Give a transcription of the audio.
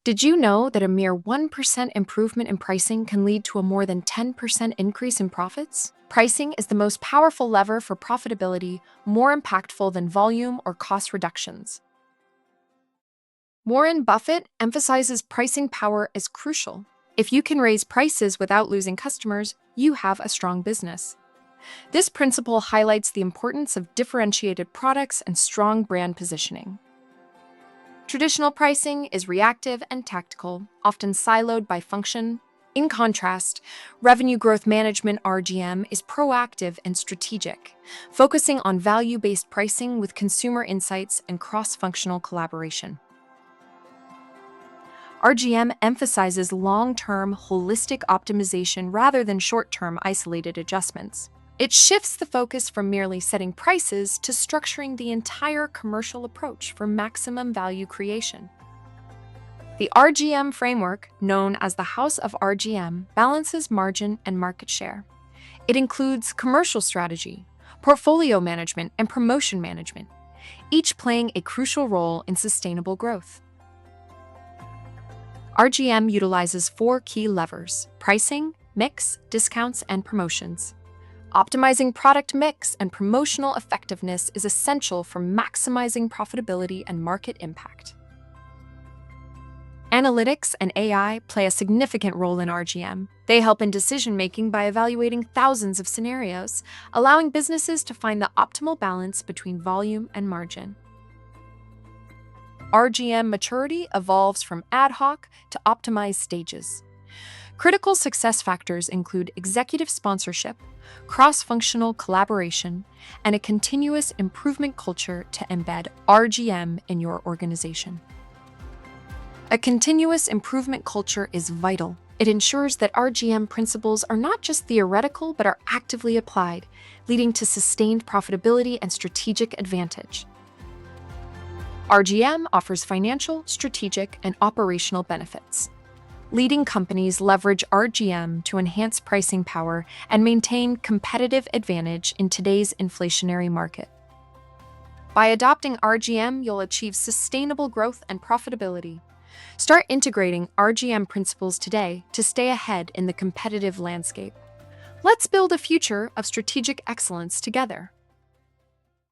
Did you know that a mere 1% improvement in pricing can lead to a more than 10% increase in profits? Pricing is the most powerful lever for profitability, more impactful than volume or cost reductions. Warren Buffett emphasizes pricing power as crucial. If you can raise prices without losing customers, you have a strong business. This principle highlights the importance of differentiated products and strong brand positioning. Traditional pricing is reactive and tactical, often siloed by function. In contrast, revenue growth management (RGM) is proactive and strategic, focusing on value-based pricing with consumer insights and cross-functional collaboration. RGM emphasizes long-term, holistic optimization rather than short-term, isolated adjustments. It shifts the focus from merely setting prices to structuring the entire commercial approach for maximum value creation. The RGM framework, known as the House of RGM, balances margin and market share. It includes commercial strategy, portfolio management, and promotion management, each playing a crucial role in sustainable growth. RGM utilizes four key levers: pricing, mix, discounts, and promotions. Optimizing product mix and promotional effectiveness is essential for maximizing profitability and market impact. Analytics and AI play a significant role in RGM. They help in decision-making by evaluating thousands of scenarios, allowing businesses to find the optimal balance between volume and margin. RGM maturity evolves from ad hoc to optimized stages. Critical success factors include executive sponsorship, cross-functional collaboration, and a continuous improvement culture to embed RGM in your organization. A continuous improvement culture is vital. It ensures that RGM principles are not just theoretical but are actively applied, leading to sustained profitability and strategic advantage. RGM offers financial, strategic, and operational benefits. Leading companies leverage RGM to enhance pricing power and maintain competitive advantage in today's inflationary market. By adopting RGM, you'll achieve sustainable growth and profitability. Start integrating RGM principles today to stay ahead in the competitive landscape. Let's build a future of strategic excellence together.